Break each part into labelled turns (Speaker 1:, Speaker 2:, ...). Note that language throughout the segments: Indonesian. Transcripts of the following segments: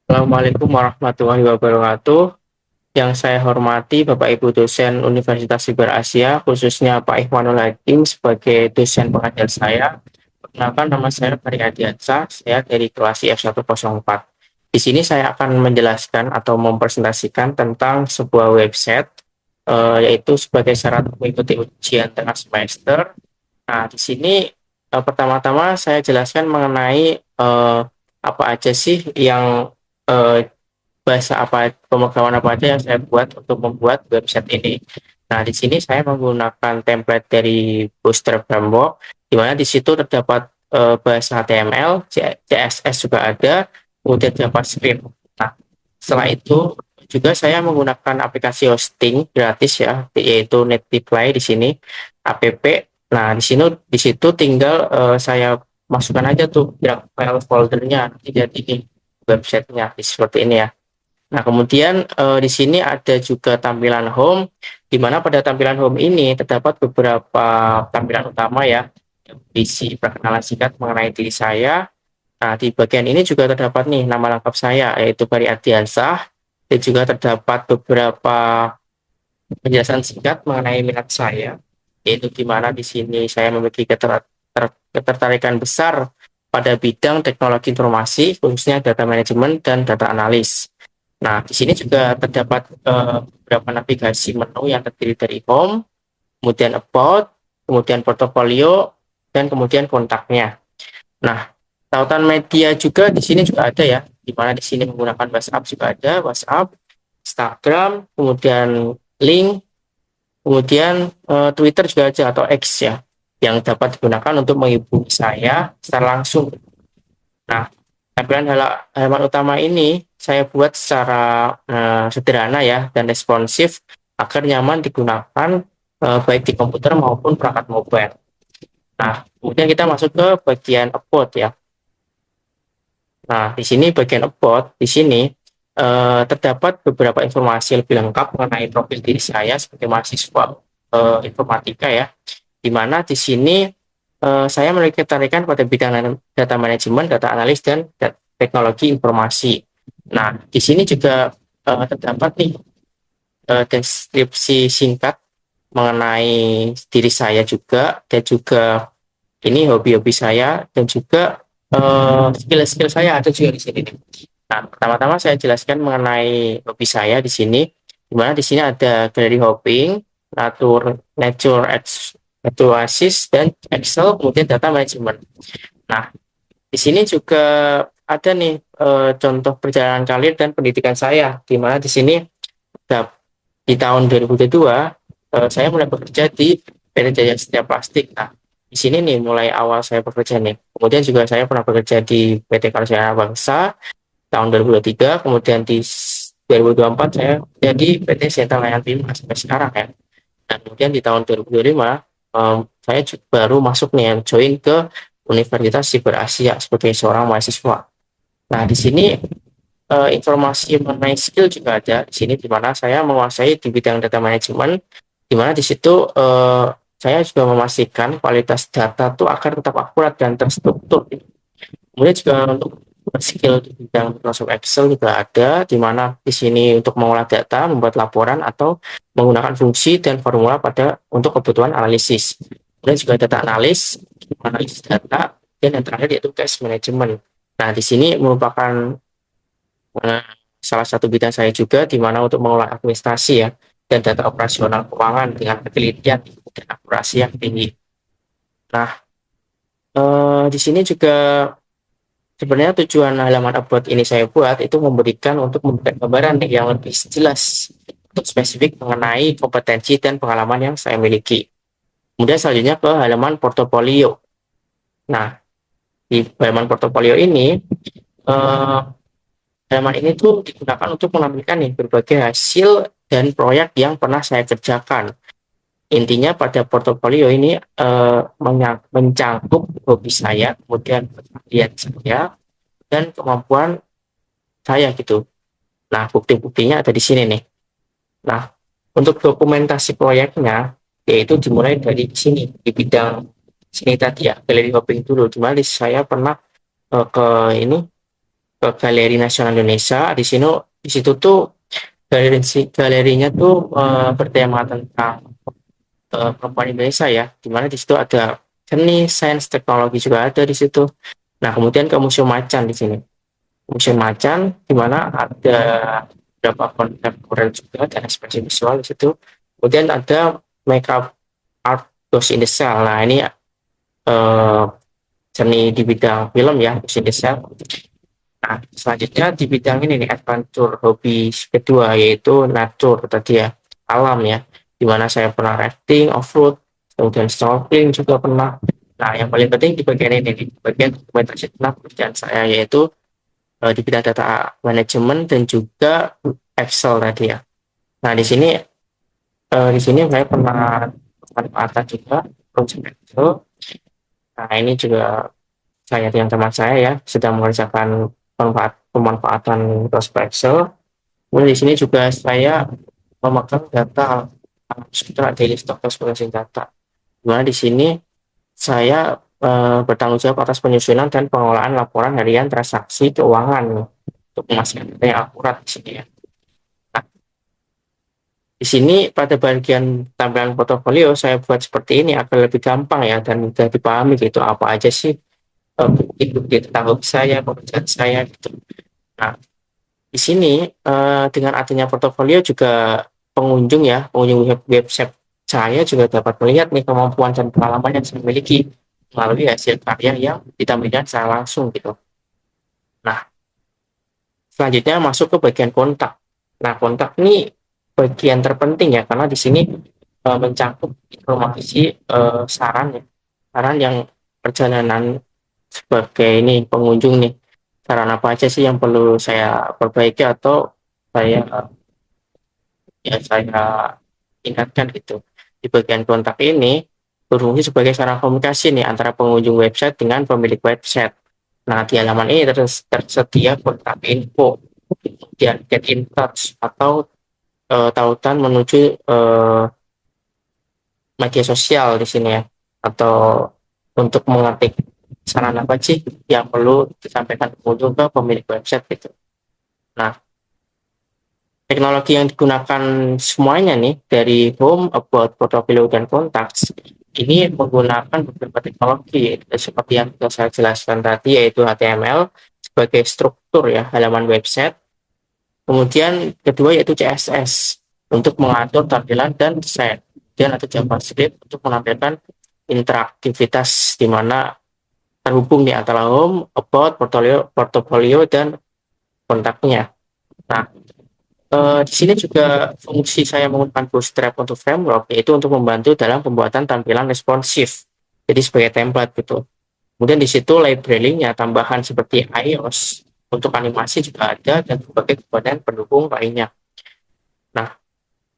Speaker 1: Assalamualaikum warahmatullahi wabarakatuh. Yang saya hormati Bapak Ibu dosen Universitas Siber Asia, khususnya Pak Ikhwanul Hakim sebagai dosen pengajar saya. Perkenalkan, nama saya Ferry Adiansyah, saya dari kelas IF104. Di sini saya akan menjelaskan atau mempresentasikan tentang sebuah website, yaitu sebagai syarat mengikuti ujian tengah semester. Nah, di sini pertama-tama saya jelaskan mengenai apa aja sih yang eh, bahasa apa, pemrograman apa aja yang saya buat untuk membuat website ini. Nah, di sini saya menggunakan template dari Bootstrap Framework, di mana di situ terdapat bahasa HTML, CSS juga ada, kemudian JavaScript. Nah, setelah itu juga saya menggunakan aplikasi hosting gratis ya, yaitu Netlify di sini, app. Nah, di situ tinggal saya masukkan aja tuh yang file foldernya, nanti jadi ini websitenya seperti ini ya. Nah, kemudian di sini ada juga tampilan home, di mana pada tampilan home ini terdapat beberapa tampilan utama ya, isi perkenalan singkat mengenai diri saya. Nah, di bagian ini juga terdapat nih nama lengkap saya, yaitu Bari Ardiansah, dan juga terdapat beberapa penjelasan singkat mengenai minat saya, yaitu di mana di sini saya memiliki ketertarikan besar pada bidang teknologi informasi, khususnya data manajemen dan data analis. Nah, di sini juga terdapat beberapa navigasi menu yang terdiri dari home, kemudian about, kemudian portofolio, dan kemudian kontaknya. Nah, tautan media juga di sini juga ada ya, di mana di sini menggunakan WhatsApp juga ada, WhatsApp, Instagram, kemudian link, kemudian Twitter juga ada atau X ya, yang dapat digunakan untuk menghubungi saya secara langsung. Nah, tampilan halaman utama ini saya buat secara sederhana ya dan responsif agar nyaman digunakan baik di komputer maupun perangkat mobile. Nah, kemudian kita masuk ke bagian about ya. Nah, di sini bagian about, di sini terdapat beberapa informasi lebih lengkap mengenai profil diri saya sebagai mahasiswa informatika ya, di mana di sini saya tertarikan pada bidang data manajemen, data analis, dan teknologi informasi. Nah, di sini juga terdapat nih deskripsi singkat mengenai diri saya juga, dan juga ini hobi-hobi saya, dan juga skill-skill saya ada juga di sini nih. Nah, pertama-tama saya jelaskan mengenai hobi saya di sini, di mana di sini ada gallery hopping, nature assist, dan Excel, kemudian data management. Nah, di sini juga ada nih contoh perjalanan karir dan pendidikan saya, di mana di sini di tahun 2022 saya mulai bekerja di PT Jaya Setia Plastik. Nah, di sini nih mulai awal saya bekerja nih. Kemudian juga saya pernah bekerja di PT Karya Bangsa tahun 2023, kemudian di 2024 saya jadi PT Sienta Layan Bima sampai sekarang ya. Dan kemudian di tahun 2025 saya baru masuk nih, join ke Universitas Siber Asia sebagai seorang mahasiswa. Nah, di sini informasi mengenai skill juga ada di sini, di mana saya menguasai di bidang data management, di mana di situ saya juga memastikan kualitas data itu agar tetap akurat dan terstruktur. Kemudian juga untuk skill di bidang Microsoft Excel juga ada, di mana di sini untuk mengolah data, membuat laporan, atau menggunakan fungsi dan formula untuk kebutuhan analisis. Kemudian juga data analis, analisis data, dan yang terakhir yaitu case management. Nah, di sini merupakan eh, salah satu bidang saya juga, di mana untuk mengolah administrasi ya dan data operasional keuangan dengan ketelitian dan akurasi yang tinggi. Nah, di sini juga sebenarnya tujuan halaman about ini saya buat itu memberikan gambaran yang lebih jelas untuk spesifik mengenai kompetensi dan pengalaman yang saya miliki. Kemudian selanjutnya ke halaman portofolio. Nah, di halaman portofolio ini eh, halaman ini tuh digunakan untuk menampilkan nih berbagai hasil dan proyek yang pernah saya kerjakan. Intinya pada portofolio ini mencangkup hobi saya, kemudian keahlian saya, dan kemampuan saya gitu. Nah, bukti-buktinya ada di sini nih. Nah, untuk dokumentasi proyeknya, yaitu dimulai dari sini, di bidang sini tadi ya, gallery hopping dulu. Dimana saya pernah ke ini, ke Galeri Nasional Indonesia. Di situ tuh galerinya tuh bertema tentang perempuan Indonesia ya, di mana di situ ada seni, sains, teknologi juga ada di situ. Nah, kemudian ke Museum Macan di sini. Museum Macan di mana ada beberapa kontemporer juga dan ekspresi visual di situ. Kemudian ada makeup art Ghost in the Shell. Nah, ini eh, seni di bidang film ya, Ghost in the Shell. Nah, selanjutnya di bidang ini nih, adventure, hobi kedua yaitu nature tadi ya, alam ya, di mana saya pernah rafting, off-road, kemudian snorkeling juga pernah. Nah, yang paling penting di bagian ini nih, bagian dokumentasi tentang pekerjaan saya yaitu di bidang data manajemen dan juga Excel tadi ya. Nah, di sini saya pernah manfaatkan juga project Excel. Nah, ini juga saya dengan teman saya ya sedang mengerjakan pemanfaatan prospek Excel. Kemudian di sini juga saya memegang data sekitar daily stock transparency data. Di mana di sini saya bertanggung jawab atas penyusunan dan pengelolaan laporan harian transaksi keuangan untuk memastikan data yang akurat di sini ya. Nah, di sini pada bagian tampilan portofolio saya buat seperti ini agar lebih gampang ya dan mudah dipahami gitu apa aja sih bukti-bukti tentang hobi saya, pekerjaan saya gitu. Nah, di sini dengan adanya portofolio juga pengunjung website saya juga dapat melihat nih kemampuan dan pengalaman yang saya miliki melalui hasil karya yang ditampilkan secara langsung gitu. Nah, selanjutnya masuk ke bagian kontak. Nah, kontak ini bagian terpenting ya karena di sini mencakup informasi saran ya, saran yang perjalanan sebagai ini pengunjung nih, saran apa aja sih yang perlu saya perbaiki atau saya ingatkan gitu. Di bagian kontak ini berfungsi sebagai sarana komunikasi nih antara pengunjung website dengan pemilik website. Nah, di halaman ini tersedia kontak info, kemudian get in touch atau tautan menuju media sosial di sini ya, atau untuk mengetik saran apa sih yang perlu disampaikan pengunjung ke pemilik website gitu. Nah, teknologi yang digunakan semuanya nih dari home, about, portfolio, dan contacts ini menggunakan beberapa teknologi seperti yang sudah saya jelaskan tadi yaitu HTML sebagai struktur ya halaman website. Kemudian kedua yaitu CSS untuk mengatur tampilan dan desain. Dan ada JavaScript untuk menampilkan interaktivitas di mana terhubung di antara home, about, portfolio dan kontaknya. Nah, di sini juga fungsi saya menggunakan Bootstrap untuk framework yaitu untuk membantu dalam pembuatan tampilan responsif. Jadi sebagai template gitu. Kemudian di situ library-nya tambahan seperti iOS untuk animasi juga ada dan berbagai komponen pendukung lainnya. Nah,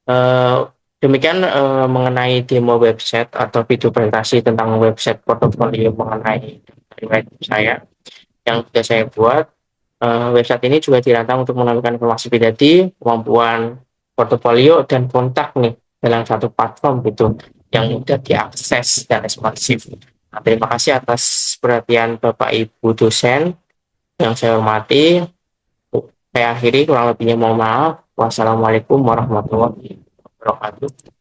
Speaker 1: eh, demikian mengenai demo website atau video presentasi tentang website portofolio mengenai website saya yang sudah saya buat. Website ini juga dirancang untuk menampilkan informasi pribadi, kemampuan portofolio, dan kontak nih dalam satu platform gitu yang mudah diakses dan responsif. Nah, terima kasih atas perhatian Bapak Ibu dosen yang saya hormati. Saya akhiri kurang lebihnya mohon maaf. Wassalamualaikum warahmatullahi wabarakatuh.